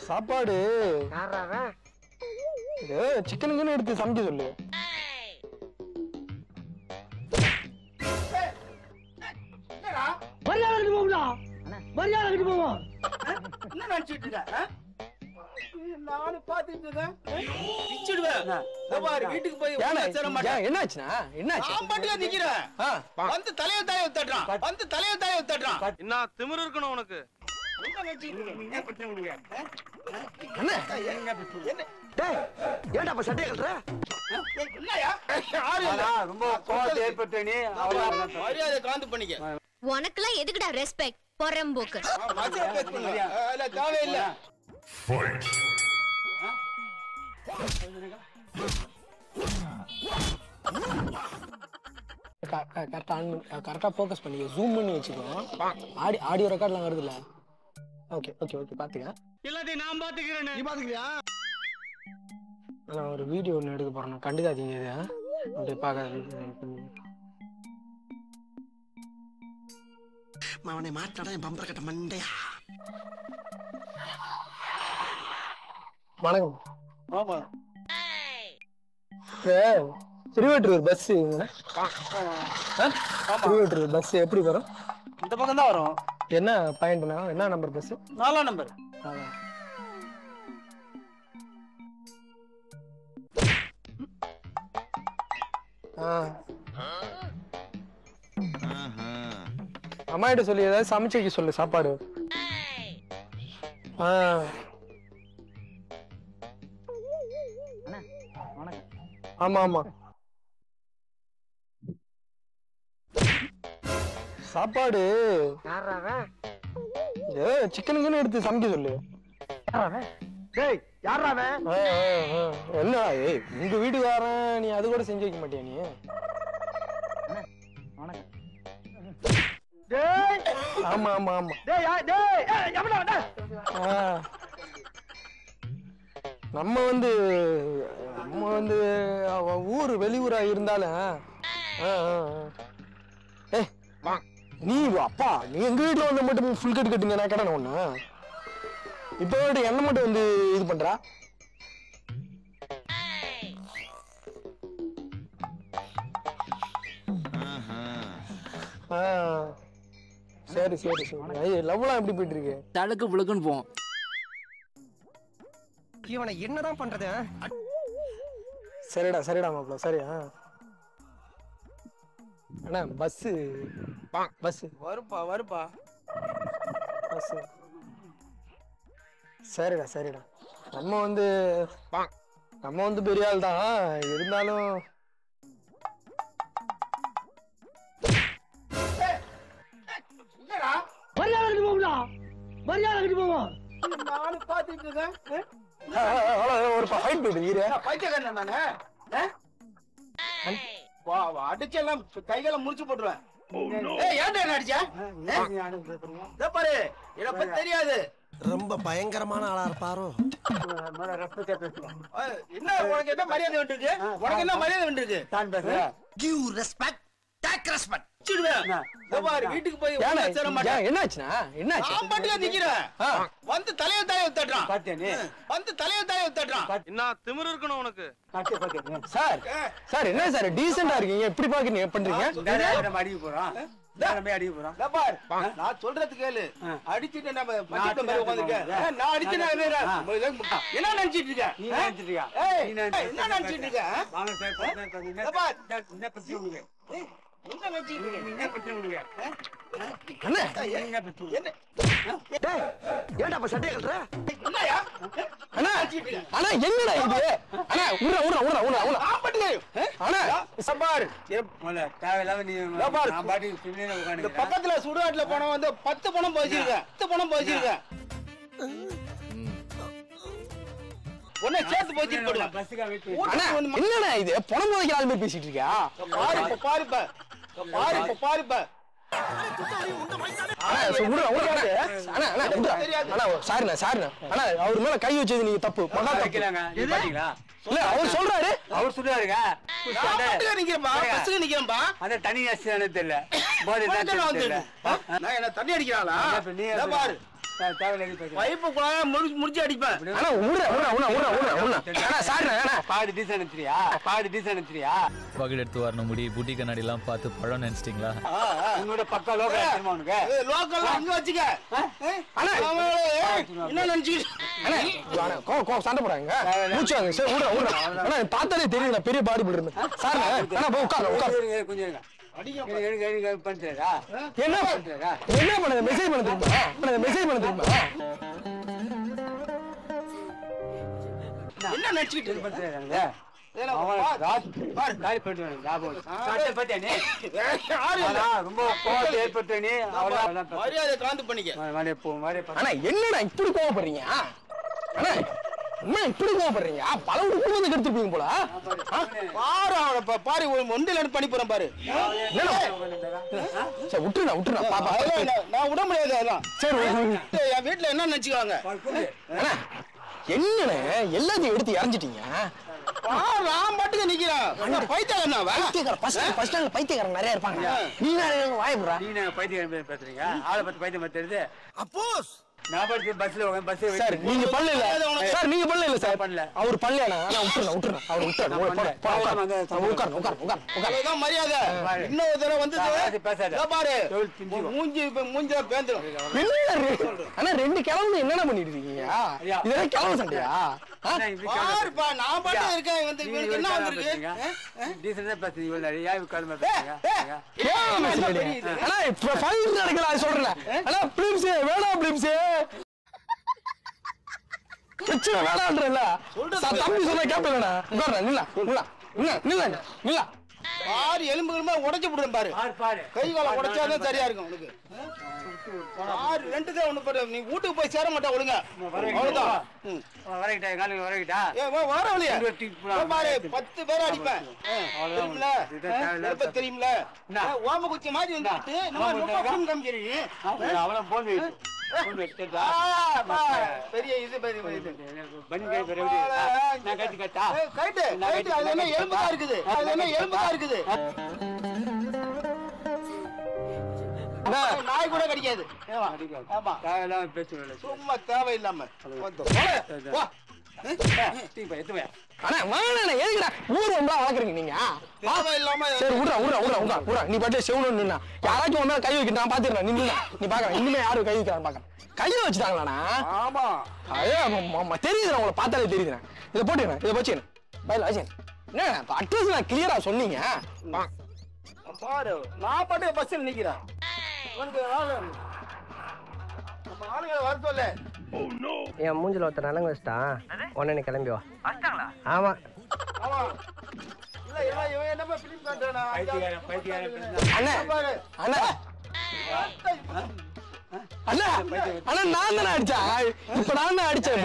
சாப்பாடு சிக்கனுக்குன்னு எடுத்து சமைக்க சொல்லு. என்ன நினைச்சிட்டு இருக்க? நானும் பாத்துட்டு இருக்கேன். வீட்டுக்கு போய் என்னாச்சுன்னா வந்து தலைய தட்டுறான். வந்து தலைய தட்டுறான். என்ன திமிரு இருக்கணும் உனக்கு? உனக்கெல்லாம் எதுக்குடா ரெஸ்பெக்ட்? பொறம்போக்கு தேவையில்ல. கரெக்டா ஃபோக்கஸ் பண்ணி ஜூம் பண்ணி வச்சுக்கோ. ஆடியோ ரெக்கார்ட்லாம் வருதுல்ல. ஓகே ஓகே ஓகே பாத்துக்க. எல்லாத்தையும் நான் பாத்துக்கிறேன். நீ பாத்துக்கிறியா? நான் ஒரு வீடியோ ஒன்று எடுக்க போறேன். கண்டுக்காதீங்க இது. அப்படியே பார்க்காத. அவனை மாட்டாடா என் பம்பர கட்ட மண்டையா. வணக்கம். ஆமா. திருவெட்டூர் பஸ். திருவெட்டூர் பஸ் எப்படி வரும்? இந்த பக்கம் தான் வரும். என்ன பாயிண்ட்? என்ன நம்பர் பஸ்? 4ஆம் நம்பர். அம்மா கிட்ட சொல்லி ஏதாவது சமைச்சு வைக்க சொல்லு சாப்பாடு. ஆமா ஆமா சாப்பாடு சிக்கனுக்குன்னு எடுத்து சமைக்க சொல்லு. என்ன உங்க வீட்டுக்காரன், நீ அது கூட செஞ்சு வைக்க மாட்டியா நீ? ஆமா ஆமா ஆமா. நம்ம வந்து ஊர் வெளியூரா இருந்தாலும் நீ அப்பா நீ எங்க வீட்டுல வந்து மட்டும் ஃபுல் கட் கட்டுங்க. நான் கடன ஒண்ணு இப்ப என்ன மட்டும் வந்து இது பண்றா? சரி சரி சரி. லவ்லாம் எப்படி போயிட்டு இருக்கு? தடுக்கு புழுக்குன்னு போவோம். இவனை என்னதான் பண்றது? சரிடா சரிடா மாப்பிள்ள. சரியா அண்ணா பஸ் பஸ் வருப்பா வருப்பா. பஸ் சரிடா சரிடா. நம்ம வந்து பெரிய ஆள் தான் இருந்தாலும் நானும் பாத்துட்டு இருக்கேன். ஒரு ஃபைட் போயிட்டு பைத்தியக்காரன் நானு. அடிச்செல்லாம் கைகளை முடிச்சு போட்டுருவேன். ஏன்டா அடிச்சா? பாரு எனக்கு தெரியாது. ரொம்ப பயங்கரமான ஆளா இருப்பாரோ. என்ன உனக்கு என்ன மரியாதை வந்துருக்கு? உனக்கு என்ன மரியாதை வந்துருக்கு? Give respect, take respect. வீட்டுக்கு போய் என்னாச்சுன்னா வந்து தலைய தட்டுறான். வந்து தலைய தட்டுறான். என்ன திமிரு இருக்கணும் உனக்கு? சார் சார் என்ன சார் டீசெண்டா இருக்கீங்க, எப்படி பாக்குறீங்க பண்றீங்க? அடிக்க போறான். நான் சொல்றது கேளு. அடிச்சுட்டு நம்ம நான் அடிச்சு என்ன நினைச்சிட்டு இருக்க? என்ன நினைச்சிட்டு இருக்க? பக்கத்துல சுடுகாட்டுல போன வந்து 10 பணம் போச்சிருக்க. ஒன்னே சேர்த்து போச்சிருக்க. என்னடா இது பணம் போதைக்கு ஆள் மாதிரி பேசிட்டு இருக்கியா? பாருப்ப அவர் மேல கை வச்சது நீங்க தப்பு. அவர் சொல்றாரு தண்ணி அடிக்கிறாளா? பைப்பு குழாய முடிச்சு அடிப்பேன். அண்ணா அண்ணா சாரிண்ணா அண்ணா பாதி டீசன் எடுத்துறியா? பக்கெட் எடுத்து வரணும் முடி புட்டி கண்ணாடி எல்லாம் பார்த்து பழம் நினைச்சிட்டீங்களா? உன்னோட பக்கா லோக்கல் உனக்கு லோக்கல் அங்க வச்சுக்க. அண்ணா என்ன நினைச்சுக்கிட்டு அண்ணா சண்டை போறாங்க மூச்சு வாங்க சரி விடுறா அண்ணா பார்த்தாலே தெரியுது நான் பெரிய பாடி பில்டர் சார் அண்ணா போய் உட்காரு கொஞ்சம் இருங்க. என்ன பண்ணது மெசேஜ் பண்ண தெரியுமா என்ன நினைச்சுக்கிட்டு என்னடா இப்படி கோவப்படுறீங்க இப்படி கோவப்படுறீங்க பல குடும்பத்தை கெடுத்துருப்பீங்க போல பாரு அவனை பாரு ஒன்றில பண்ணி போறேன் பாரு. விட்டுருண்ணா பாப்பா நான் விட முடியாது அதெல்லாம். சரி என் வீட்டுல என்ன நினைச்சுக்காங்க என்னன்னு எல்லாத்தையும் எடுத்து இறஞ்சிட்டீங்க நான் பாட்டுக்கு நிக்கிறேன். பைத்தியக்காரன் நிறைய இருப்பாங்க நீங்க வாய்ப்புறா பைத்தியம் பேசுறீங்க. ஆளை பத்தி பைத்தியம் தெரியுது. அப்போஸ் நான் பஸ் சார் நீங்க பண்ணல சார் நீங்க பண்ணல சார் பண்ணல அவர் பண்ணலனா நான் விட்டுறேன் அவரை உட்கார் மரியாதை. இன்னொரு தடவை வந்து பேசாத பாரு மூஞ்சி பேந்துரும். ஆனா ரெண்டு கிழமை என்னென்ன பண்ணிட்டு இருக்கீங்க இதெல்லாம் கிழமை சண்டையா பாருப்பா நான் பாட்டு இருக்கேன். வந்து என்ன வந்திருக்கு சொல்றேன் வேணான்றல தம்பி சொன்ன கேப்பா பாரு எலும்புகளுமே உடைச்சு விடுறேன் பாரு. கை கால உடைச்சாதான் சரியா இருக்கும் உனக்கு. பாரு ரெண்டு தான் ஒண்ணு பாரு. நீ வீட்டுக்கு போய் சேர மாட்டா ஒழுங்க. அவ்வளவுதான். வர வழியா பாரு 10 பேரை அடிப்பேன். தெரியுமில ஓம குச்சி மாதிரி வந்துட்டு பெரிய இது எலும்புதான் இருக்குது. நாய் கூட கிடைக்காது. சும்மா தேவையில்லாம நீ பாட்டு செவனு யாராச்சும் கை வைக்க நான் பாத்துறேன் நீ பாக்குறேன் இனிமே யாரும் கை வைக்கிறான் பாக்குறேன் கையில வச்சுட்டாங்களாண்ணா தெரியுது உங்களை பார்த்தாலே தெரியுது இதை போட்டுக்கிறேன் இதை வச்சுக்கிறேன் பயில வச்சு என்ன அட்ரஸ் நான் கிளியரா சொன்னீங்க பாரு நான் பாட்டு பஸ்ல நிக்கிறேன். என் மூஞ்சில ஒருத்தர் நலங்க வச்சுட்டான் உடனே நீ கிளம்பி வா. ஆமா அண்ணா அண்ணா நான் தானே அடிச்சேன் இப்ப நான் தான் அடிச்சேன்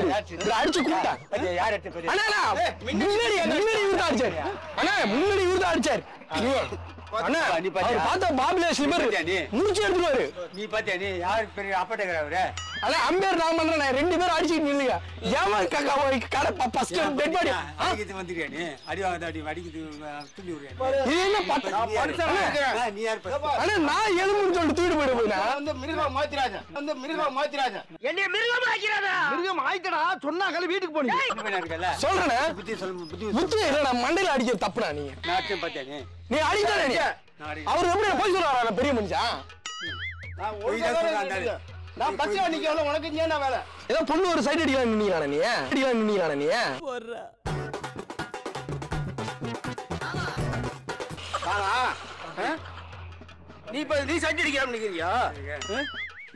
அடிச்சு கூப்பிட்டேன் அண்ணா முன்னாடி இவர்தான் அடிச்சாரு அண்ணா முன்னாடி இவர்தான் அடிச்சாரு அண்ணா அவர் பார்த்தா பாபிலே ஸ்லிப்பர் முடிச்சு எடுத்துருவாரு. நீ பாத்தியா நீ யாரு பெரிய அப்பட்டேங்கிறவரு அண்ணா அம்பேர் நான் பண்றேன் 2 பேரும் அடிச்சுட்டு நில்லுங்க ஏமா கடை ஃபர்ஸ்ட் டெட் பாடி அடிக்கிட்டு வந்துறியா நீ அடி வாங்க அடிக்கிட்டு துள்ளி விடுறியா இது என்ன பத்த நீ யார் அண்ணா நான் எலும்புன்னு சொல்லிட்டு தூக்கிட்டு போயிடு போயினா வந்து மிருகம் மாத்திராஜா என்னைய மிருகம் ஆக்கிறாதா? மிருகம் ஆயிட்டடா சொன்னா கல வீட்டுக்கு போனீங்க என்ன இருக்கல சொல்றேனே புத்தி இல்லடா மண்டையில அடிக்கிற தப்புடா நீங்க நாட்டியம் பாத்தியா நீ அடிக்கடா நீ அவர் எப்படி போய் சொல்றாரா பெரிய மனுஷன் நான் பச்சை நிக்கல உனக்கு என்ன வேலை ஏதோ பொண்ணு ஒரு சைடு அடிக்கலாம் நின்னீங்களா நீ நீ இப்ப நீ சைட் அடிக்கலாம் நிக்கிறியா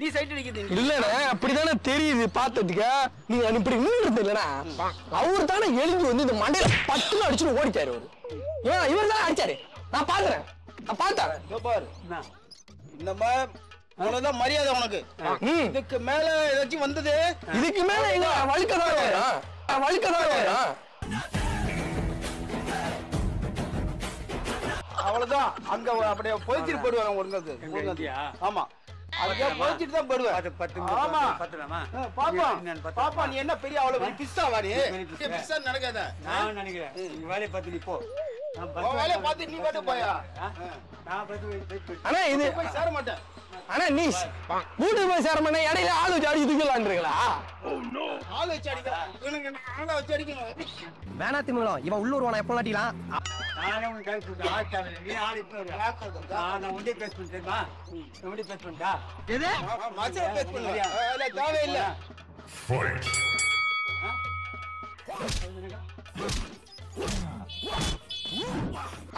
நீ சைட் அடிக்கிறது இல்லண்ணே அப்படிதானே தெரியுது பாத்துட்டுக்க நீங்க இப்படி நின்றுறது இல்லனா அவர் தானே எழுந்து வந்து இந்த மண்டையில பட்டுன்னு அடிச்சுட்டு ஓடிட்டாரு அவரு இவர் தானே அடிச்சாரு நான் பார்த்தேன் பாரு இந்த மாதிரி அவ்வளவுதான் மரியாதை உனக்கு. இதுக்கு மேல ஏதாச்சும் வந்தது இதுக்கு மேல எங்க வழுக்கதான் வரும் அவ்வளவுதான். அங்க அப்படியே பொய்ச்சிட்டு போடுவாங்க உங்களுக்கு. ஆமா அதுக்கே பொய்ச்சிட்டு தான் போடுவேன். ஆமா பாப்பா நீ என்ன பெரிய அவ்வளவு பிஸ்ஸா வாடி பிஸ்ஸா நடக்காத. நான் நினைக்கிறேன் நீ வேலையை பார்த்து நீ போ. வேலையை பார்த்து நீ பாட்டு போயா. அண்ணா இது போய் சேர மாட்டேன். ஆனா நீ வீட்டுக்கு போய் சேரமண்ணா இடையில ஆளு வச்சு அடிச்சு தூக்கலான்றீங்களா? ஆளு வச்சு அடிக்கணும், ஆளை வச்சு அடிக்கணும். வேணா திமுகலாம் இவன் உள்ளூர் எப்போ லாட்டிலாம் தேவையில்லை.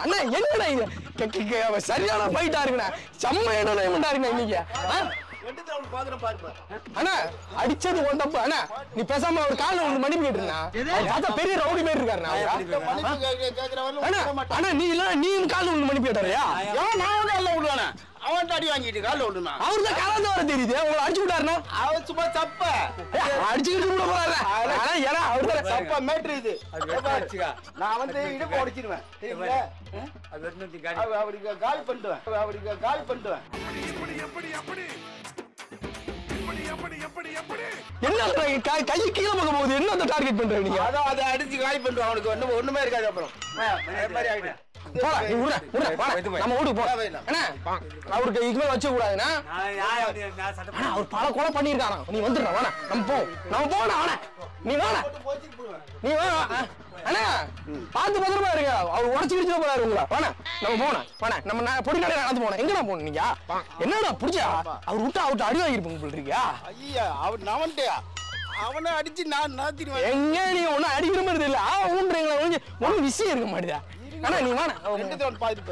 அண்ணா என்னடா இது சரியான ஃபைட்டா இருக்குண்ணா. செம்ம என்டர்டைன்மெண்டா இருக்குண்ணா இன்னைக்கு. அண்ணா அடிச்சது உன் தப்பு. அண்ணா நீ பேசாம ஒரு கால வந்து மன்னிப்பு கேட்டுருந்தா பார்த்தா பெரிய ரவுடி மாதிரி இருக்காருண்ணா. அண்ணா நீ இல்ல நீ கால வந்து மன்னிப்பு கேட்டாரியா? நான் கால விடுவானே, அவன் அடி வாங்கிட்டு கால விடுனா. அவரு தான் கலந்து வர தெரியுது, உங்களை அடிச்சு விட்டாருன்னா அவன் சும்மா தப்ப அடிச்சுக்கிட்டு கூட போறாரு. ஏன்னா அவரு தான் தப்ப மேட்ரு இது. நான் வந்து இடுப்பு உடைச்சிடுவேன் தெரியுங்களா? அவருக்கு காலி பண்ணிடுவேன், அவருக்கு காலி பண்ணிடுவேன். என்ன கை கீழே பக்கம் போகுது, என்ன அந்த டார்கெட் பண்ற நீங்க? அதான் அதை அடிச்சு காலி பண்ணிடுவேன். அவனுக்கு ஒண்ணுமே இருக்காது. அப்புறம் மாதிரி ஆகிடும். நம்ம வீட்டுக்கு போலாம். அவருக்கு இதுமே வச்சு கூடாதுன்னா அவர் பல கொலை பண்ணிருக்காராம். நீ வந்துடுற வேணா, நம்ம போனா வேணா, நீ வேணா நீ வேணா. அண்ணா பார்த்து பத்திரமா இருங்க, அவர் உடச்சு கிடிச்சு போறாரு உங்களை. வேணா நம்ம போனா வேணா, நம்ம பொடி கடையில நடந்து போனோம். எங்கடா போகணும் நீங்க? என்னடா புடிச்சா அவர் விட்டா அவர்கிட்ட அடி வாங்கிருப்பீங்க சொல்றீங்க. ஐயா அவர் நவன்ட்டியா அவனை அடிச்சு நான் நாத்திடுவேன். எங்க நீங்க ஒன்னும் அடிக்கிற மாதிரி தெரியல. ஊன்றீங்களா ஒன்னும் விஷயம் இருக்க மாட்டேதா. ஆனா நீ வேணா பாத்துட்டு